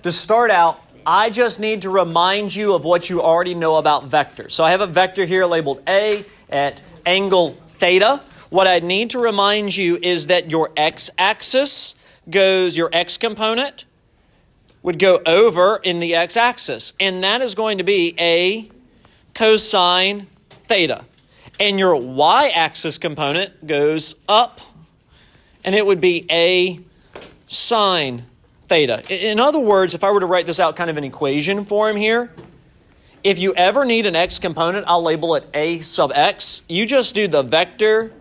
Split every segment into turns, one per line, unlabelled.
to start out, I just need to remind you of what you already know about vectors. So I have a vector here labeled A at angle theta. What I need to remind you is that your x-axis goes, your x component would go over in the x-axis. And that is going to be A cosine theta. And your y-axis component goes up, and it would be A sine theta. In other words, if I were to write this out kind of in equation form here, if you ever need an x component, I'll label it A sub x. You just do the vector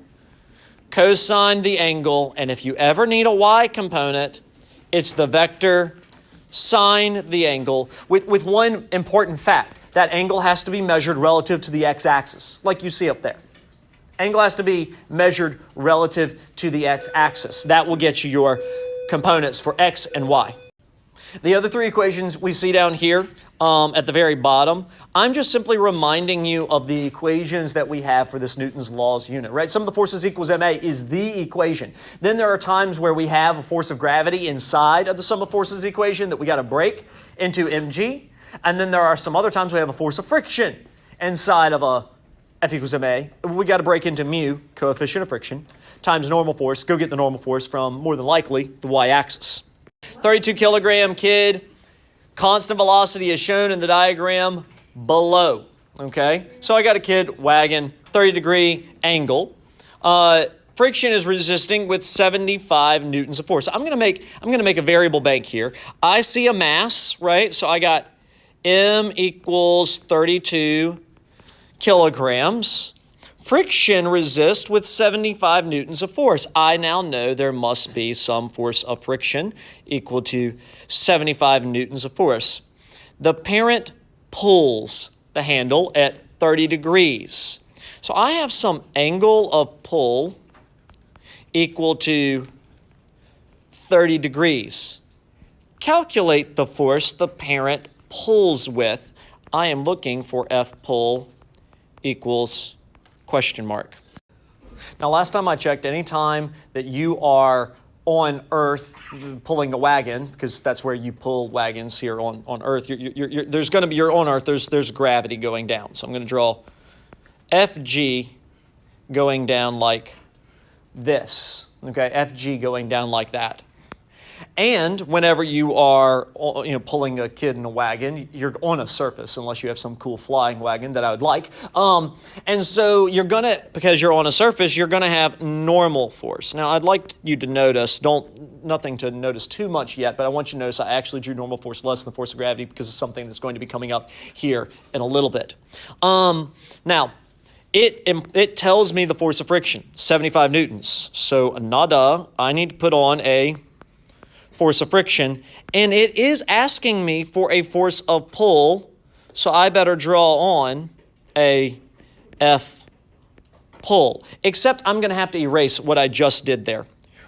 cosine the angle, and if you ever need a y component, it's the vector sine the angle with one important fact. That angle has to be measured relative to the x-axis, like you see up there. Angle has to be measured relative to the x-axis. That will get you your components for x and y. The other three equations we see down here at the very bottom, I'm just simply reminding you of the equations that we have for this Newton's laws unit, right? Sum of the forces equals ma is the equation. Then there are times where we have a force of gravity inside of the sum of forces equation that we got to break into mg. And then there are some other times we have a force of friction inside of a F equals ma. We got to break into mu, coefficient of friction, times normal force. Go get the normal force from, more than likely, the y-axis. 32 kilogram kid, constant velocity is shown in the diagram below. Okay, so I got a kid, wagon, 30-degree angle. Friction is resisting with 75 newtons of force. I'm gonna make a variable bank here. I see a mass, right? So I got M equals 32 kilograms. Friction resists with 75 newtons of force. I now know there must be some force of friction equal to 75 newtons of force. The parent pulls the handle at 30 degrees. So I have some angle of pull equal to 30 degrees. Calculate the force the parent pulls with. I am looking for F pull equals question mark. Now, last time I checked, any time that you are on Earth pulling a wagon, because that's where you pull wagons here on Earth, there's going to be, you're on Earth, there's gravity going down. So I'm going to draw FG going down like this. Okay, FG going down like that. And whenever you are pulling a kid in a wagon, you're on a surface, unless you have some cool flying wagon that I would like. And so you're going to, because you're on a surface, you're going to have normal force. Now, I'd like you to notice, nothing to notice too much yet, but I want you to notice I actually drew normal force less than the force of gravity because it's something that's going to be coming up here in a little bit. Now, it tells me the force of friction, 75 newtons. So nada, I need to put on a force of friction, and it is asking me for a force of pull, so I better draw on a F pull, except I'm going to have to erase what I just did there.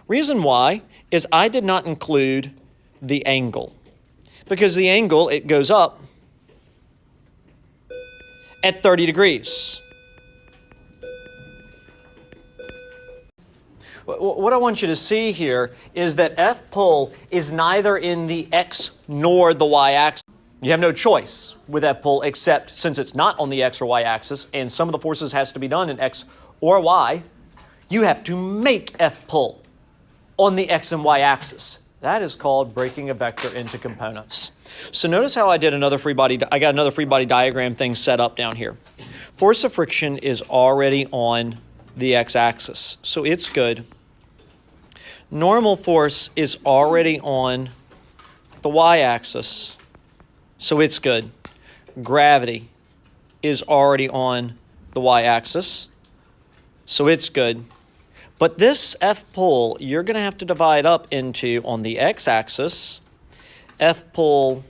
Reason why is I did not include the angle, because the angle, it goes up at 30 degrees. What I want you to see here is that F pull is neither in the X nor the Y axis. You have no choice with F pull, except since it's not on the X or Y axis and some of the forces has to be done in X or Y, you have to make F pull on the X and Y axis. That is called breaking a vector into components. So notice how I did another free body, I got another free body diagram thing set up down here. Force of friction is already on the x-axis, so it's good. Normal force is already on the y-axis, so it's good. Gravity is already on the y-axis, so it's good. But this F pull, you're going to have to divide up into, on the x-axis, F pull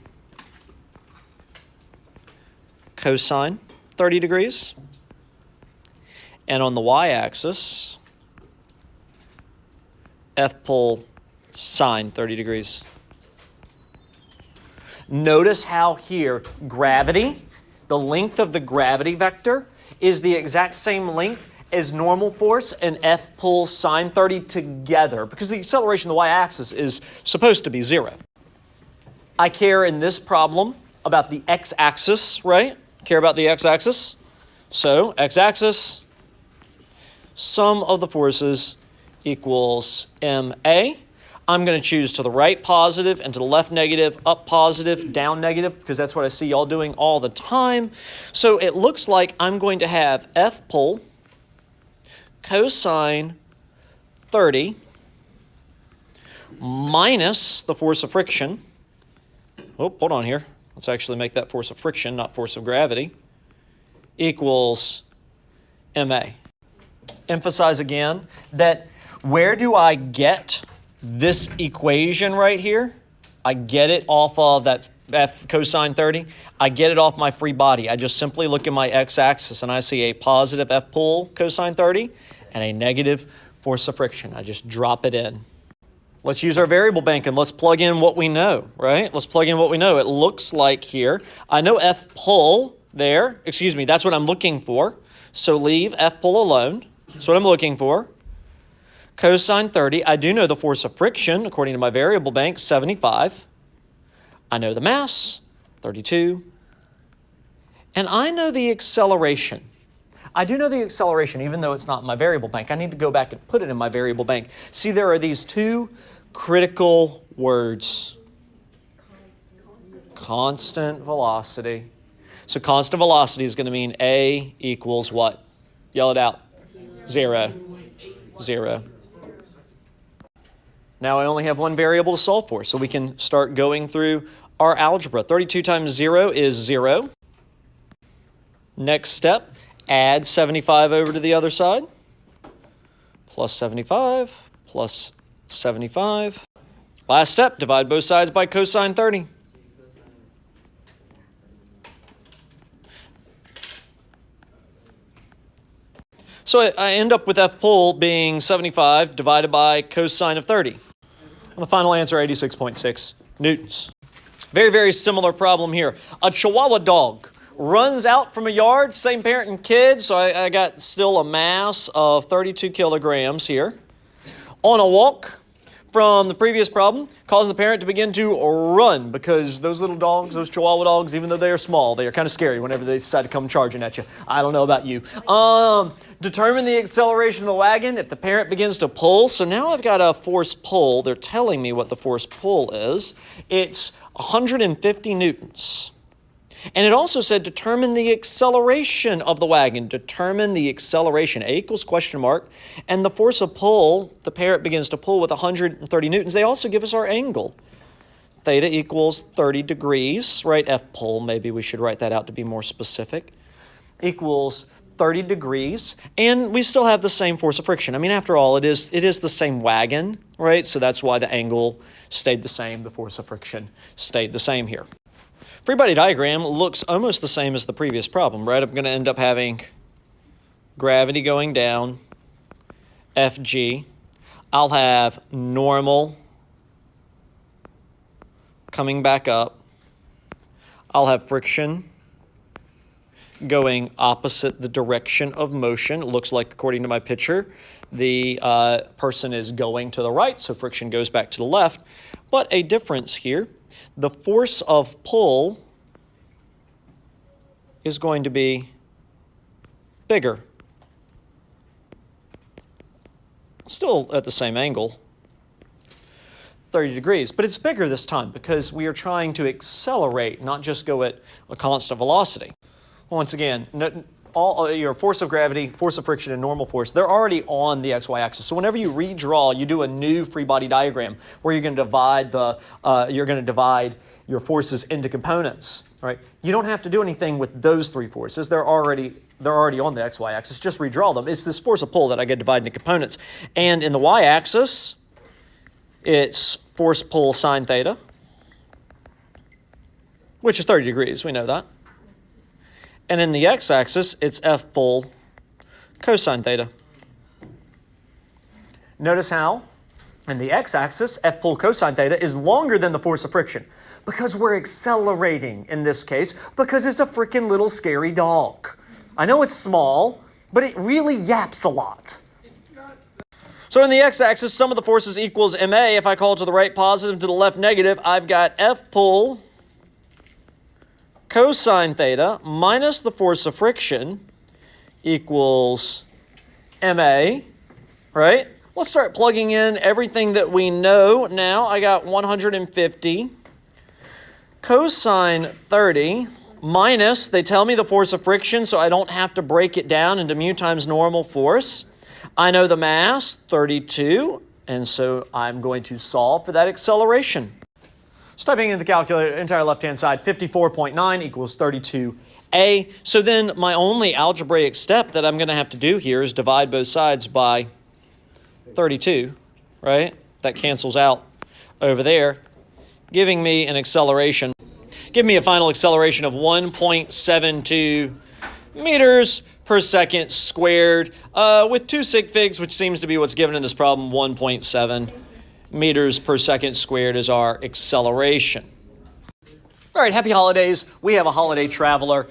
cosine 30 degrees. And on the y-axis, F pull sine 30 degrees. Notice how here, gravity, the length of the gravity vector is the exact same length as normal force and F pull sine 30 together, because the acceleration of the y-axis is supposed to be 0. I care in this problem about the x-axis, right? Care about the x-axis. So x-axis, sum of the forces equals MA. I'm going to choose to the right positive and to the left negative, up positive, down negative, because that's what I see y'all doing all the time. So it looks like I'm going to have F pole cosine 30 minus the force of friction. Oh, hold on here. Let's actually make that force of friction, not force of gravity, equals MA. Emphasize again that where do I get this equation right here? I get it off of that F cosine 30. I get it off my free body. I just simply look at my x-axis and I see a positive F pole cosine 30 and a negative force of friction. I just drop it in. Let's use our variable bank and let's plug in what we know, right? Let's plug in what we know. It looks like here, I know F pole there. Excuse me, that's what I'm looking for. So leave F pole alone. That's what I'm looking for. Cosine 30, I do know the force of friction, according to my variable bank, 75. I know the mass, 32. And I know the acceleration. I do know the acceleration, even though it's not in my variable bank. I need to go back and put it in my variable bank. See, there are these two critical words. Constant velocity. So constant velocity is going to mean A equals what? Yell it out. 0. 0. Now I only have one variable to solve for, so we can start going through our algebra. 32 times 0 is 0. Next step, add 75 over to the other side. Plus 75, plus 75. Last step, divide both sides by cosine 30. So I end up with F pole being 75 divided by cosine of 30. And the final answer, 86.6 newtons. Very, very similar problem here. A Chihuahua dog runs out from a yard, same parent and kid, so I got still a mass of 32 kilograms here. On a walk from the previous problem, causes the parent to begin to run because those little dogs, those Chihuahua dogs, even though they are small, they are kind of scary whenever they decide to come charging at you. I don't know about you. Determine the acceleration of the wagon if the parent begins to pull. So now I've got a force pull. They're telling me what the force pull is. It's 150 newtons. And it also said determine the acceleration of the wagon. Determine the acceleration. A equals question mark. And the force of pull, the parent begins to pull with 130 newtons. They also give us our angle. Theta equals 30 degrees, right? F pull, maybe we should write that out to be more specific. Equals 30 degrees. And we still have the same force of friction. I mean, after all, it is the same wagon, right? So that's why the angle stayed the same. The force of friction stayed the same here. Free body diagram looks almost the same as the previous problem, right? I'm going to end up having gravity going down, Fg. I'll have normal coming back up. I'll have friction going opposite the direction of motion. It looks like, according to my picture, the person is going to the right, so friction goes back to the left. But a difference here. The force of pull is going to be bigger. Still at the same angle, 30 degrees, but it's bigger this time because we are trying to accelerate, not just go at a constant velocity. Once again, all your force of gravity, force of friction, and normal force, they're already on the XY axis. So whenever you redraw, you do a new free body diagram where you're going to divide your forces into components, right? You don't have to do anything with those three forces. They're already on the XY axis. Just redraw them. It's this force of pull that I get divided into components. And in the Y axis, it's force pull sine theta, which is 30 degrees. We know that. And in the x-axis, it's F pull cosine theta. Notice how in the x-axis, F pull cosine theta is longer than the force of friction because we're accelerating in this case because it's a freaking little scary dog. I know it's small, but it really yaps a lot. So in the x-axis, sum of the forces equals ma. If I call to the right positive, to the left negative, I've got F pull cosine theta minus the force of friction equals ma, right? Let's start plugging in everything that we know now. I got 150 cosine 30 minus, they tell me the force of friction, so I don't have to break it down into mu times normal force. I know the mass, 32, and so I'm going to solve for that acceleration. So typing in the calculator, entire left-hand side, 54.9 equals 32a. So then my only algebraic step that I'm going to have to do here is divide both sides by 32, right? That cancels out over there, giving me an acceleration. Give me a final acceleration of 1.72 meters per second squared with 2 sig figs, which seems to be what's given in this problem. 1.7 meters per second squared is our acceleration. All right, happy holidays. We have a holiday traveler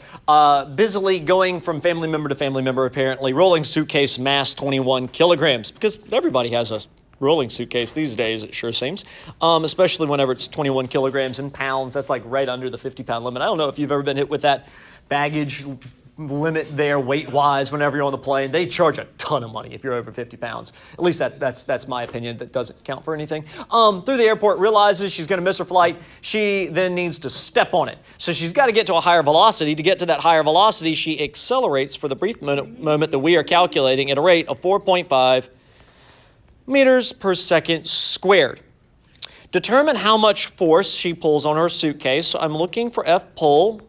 busily going from family member to family member, apparently. Rolling suitcase, mass 21 kilograms, because everybody has a rolling suitcase these days, it sure seems, especially whenever it's 21 kilograms in pounds. That's like right under the 50-pound limit. I don't know if you've ever been hit with that baggage limit there weight-wise whenever you're on the plane. They charge a ton of money if you're over 50 pounds. At least that's my opinion. That doesn't count for anything. Through the airport, realizes she's going to miss her flight. She then needs to step on it. So she's got to get to a higher velocity. To get to that higher velocity, she accelerates for the brief moment that we are calculating at a rate of 4.5 meters per second squared. Determine how much force she pulls on her suitcase. So I'm looking for F pull.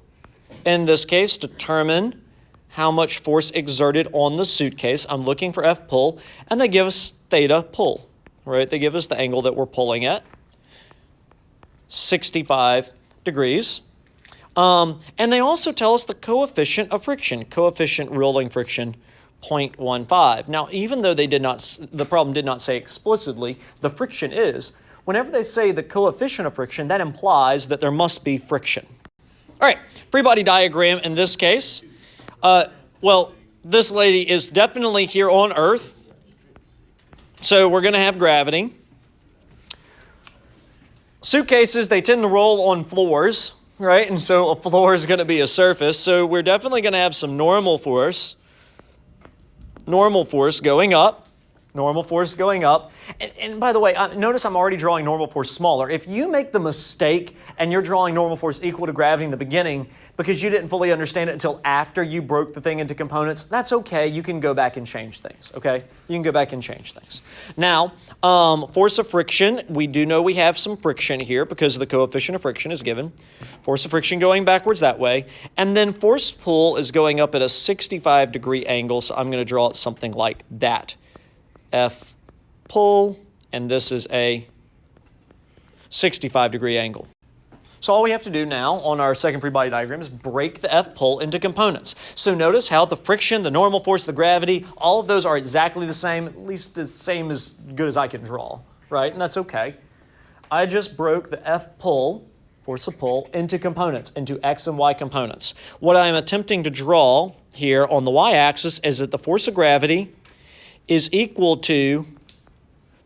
In this case, determine how much force exerted on the suitcase. I'm looking for F pull, and they give us theta pull, right? They give us the angle that we're pulling at, 65 degrees. And they also tell us the coefficient of friction, coefficient rolling friction, 0.15. Now, even though the problem did not say explicitly the friction is, whenever they say the coefficient of friction, that implies that there must be friction. All right, free body diagram in this case. Well, this lady is definitely here on Earth, so we're going to have gravity. Suitcases, they tend to roll on floors, right? And so a floor is going to be a surface, so we're definitely going to have some normal force going up. Normal force going up. And by the way, notice I'm already drawing normal force smaller. If you make the mistake and you're drawing normal force equal to gravity in the beginning because you didn't fully understand it until after you broke the thing into components, that's okay. You can go back and change things, okay? You can go back and change things. Now, force of friction, we do know we have some friction here because the coefficient of friction is given. Force of friction going backwards that way. And then force pull is going up at a 65-degree angle, so I'm going to draw it something like that. F pull, and this is a 65-degree angle. So all we have to do now on our second free body diagram is break the F pull into components. So notice how the friction, the normal force, the gravity, all of those are exactly the same, at least the same as good as I can draw, right? And that's okay. I just broke the F pull, force of pull, into components, into X and Y components. What I'm attempting to draw here on the Y-axis is that the force of gravity is equal to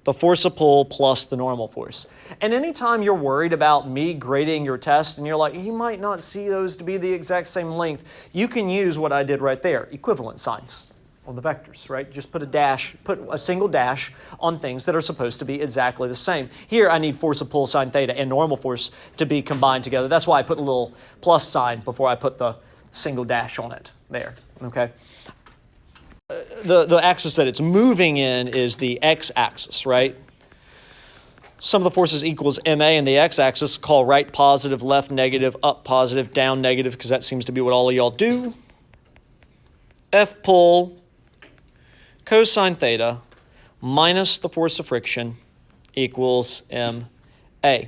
the force of pull plus the normal force. And anytime you're worried about me grading your test and you're like, he might not see those to be the exact same length, you can use what I did right there, equivalent signs on the vectors, right? Just put a single dash on things that are supposed to be exactly the same. Here I need force of pull sine theta and normal force to be combined together. That's why I put a little plus sign before I put the single dash on it there, okay? The axis that it's moving in is the x-axis, right? Sum of the forces equals ma, and the x-axis, call right positive, left negative, up positive, down negative, because that seems to be what all of y'all do. F pull cosine theta minus the force of friction equals ma.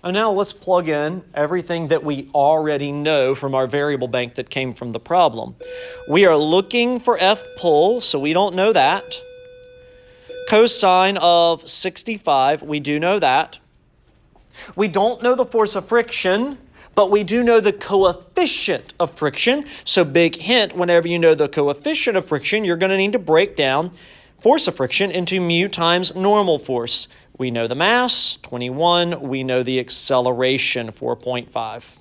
And now let's plug in everything that we already know from our variable bank that came from the problem. We are looking for F pull, so we don't know that. Cosine of 65, we do know that. We don't know the force of friction, but we do know the coefficient of friction. So big hint, whenever you know the coefficient of friction, you're going to need to break down force of friction into mu times normal force. We know the mass, 21. We know the acceleration, 4.5.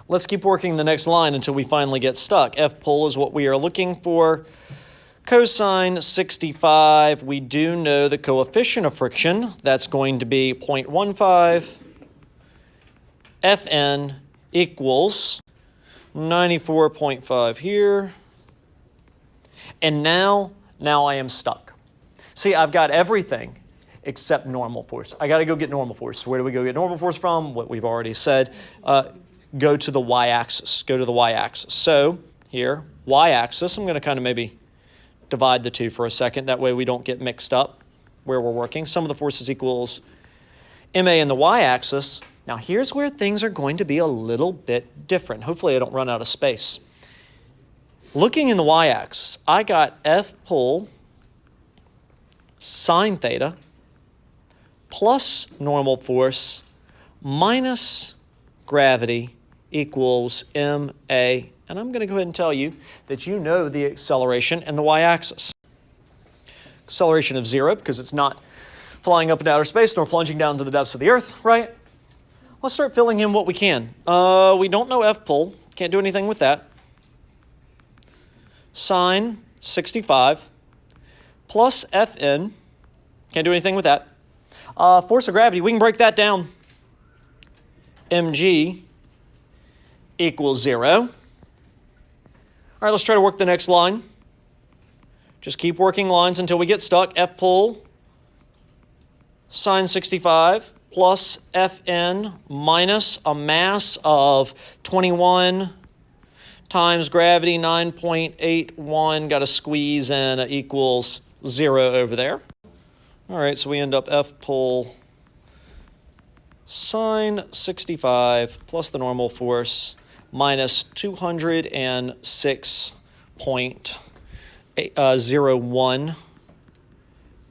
Let's keep working the next line until we finally get stuck. F pole is what we are looking for. Cosine 65, we do know the coefficient of friction. That's going to be 0.15. Fn equals 94.5 here. And now I am stuck. See, I've got everything except normal force. I got to go get normal force. Where do we go get normal force from? What we've already said. Go to the y-axis. Go to the y-axis. So here, y-axis, I'm going to kind of maybe divide the two for a second. That way we don't get mixed up where we're working. Sum of the forces equals MA in the y-axis. Now here's where things are going to be a little bit different. Hopefully I don't run out of space. Looking in the y-axis, I got F pole sine theta plus normal force minus gravity equals MA. And I'm going to go ahead and tell you that you know the acceleration and the y-axis. Acceleration of 0 because it's not flying up into outer space nor plunging down to the depths of the earth, right? Let's start filling in what we can. We don't know F pole. Can't do anything with that. Sine 65 plus Fn. Can't do anything with that. Force of gravity, we can break that down. Mg equals 0. All right, let's try to work the next line. Just keep working lines until we get stuck. F pole sine 65 plus Fn minus a mass of 21 times gravity 9.81. Got to squeeze in equals 0 over there. All right, so we end up F pole sine 65 plus the normal force minus 206.01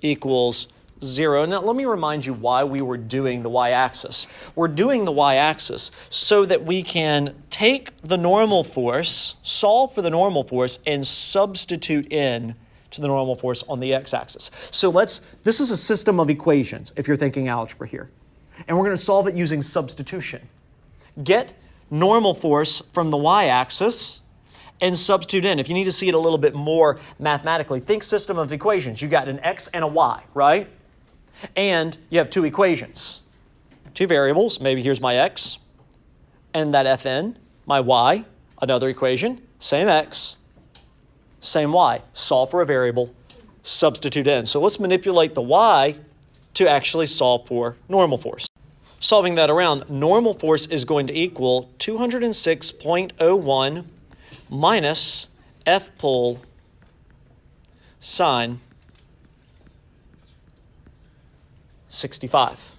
equals 0. Now, let me remind you why we were doing the y-axis. We're doing the y-axis so that we can take the normal force, solve for the normal force, and substitute in to the normal force on the x-axis. So this is a system of equations, if you're thinking algebra here. And we're going to solve it using substitution. Get normal force from the y-axis and substitute in. If you need to see it a little bit more mathematically, think system of equations. You got an x and a y, right? And you have two equations, two variables. Maybe here's my x and that Fn, my y, another equation, same x, same y. Solve for a variable, substitute in. So let's manipulate the y to actually solve for normal force. Solving that around, normal force is going to equal 206.01 minus F pole sine 65.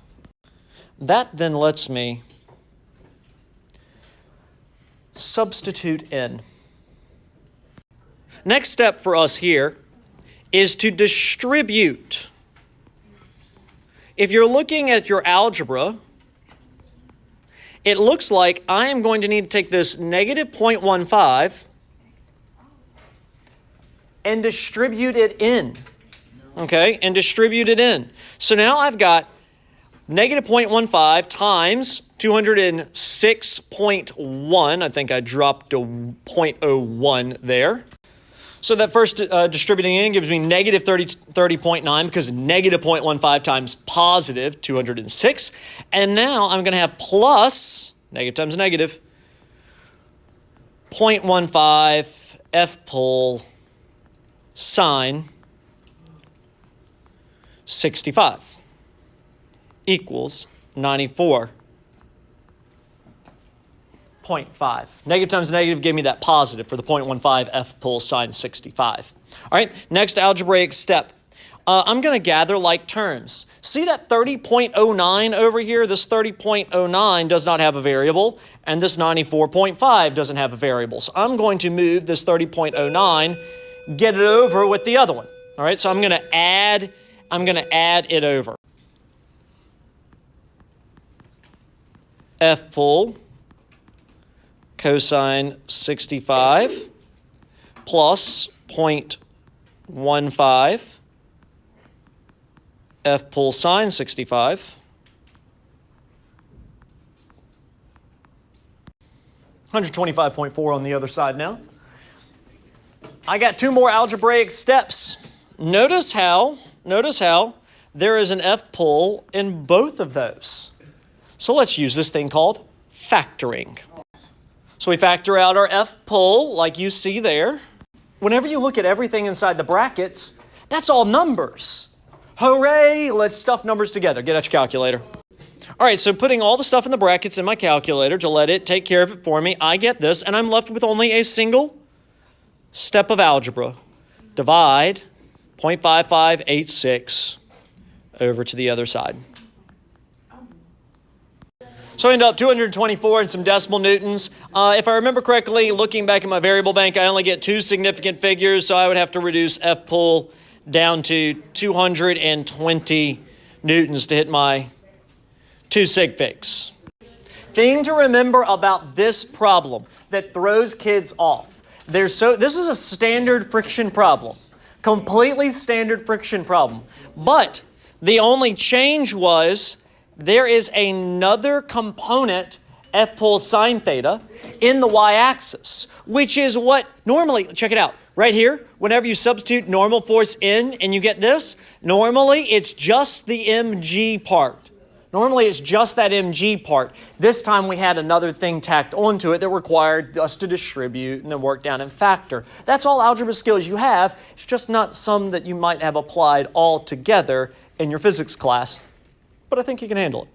That then lets me substitute in. Next step for us here is to distribute. If you're looking at your algebra, it looks like I am going to need to take this negative 0.15 and distribute it in. Okay, and distribute it in. So now I've got negative 0.15 times 206.1. I think I dropped a 0.01 there. So that first distributing in gives me negative 30.9 because negative 0.15 times positive 206. And now I'm going to have plus, negative times negative, 0.15 F pole sine 65 equals 94.5. Negative times negative gave me that positive for the 0.15 F pole sine 65. All right, next algebraic step. I'm going to gather like terms. See that 30.09 over here? This 30.09 does not have a variable, and this 94.5 doesn't have a variable. So I'm going to move this 30.09, get it over with the other one. All right, so I'm going to add it over. F pole cosine 65 plus 0.15 1/5 F pull sine 65. 125.4 on the other side now. I got two more algebraic steps. Notice how there is an F pull in both of those. So let's use this thing called factoring. So we factor out our F pull like you see there. Whenever you look at everything inside the brackets, that's all numbers. Hooray! Let's stuff numbers together. Get out your calculator. All right, so putting all the stuff in the brackets in my calculator to let it take care of it for me, I get this, and I'm left with only a single step of algebra. Divide 0.5586 over to the other side. So I end up 224 and some decimal newtons. If I remember correctly, looking back at my variable bank, I only get two significant figures, so I would have to reduce F pull down to 220 newtons to hit my two sig figs. Thing to remember about this problem that throws kids off. This is a standard friction problem. Completely standard friction problem. But the only change was there is another component, F pull sine theta, in the y-axis, which is what normally, check it out, right here, whenever you substitute normal force in and you get this, normally it's just the mg part. Normally it's just that mg part. This time we had another thing tacked onto it that required us to distribute and then work down and factor. That's all algebra skills you have. It's just not some that you might have applied all together in your physics class. But I think you can handle it.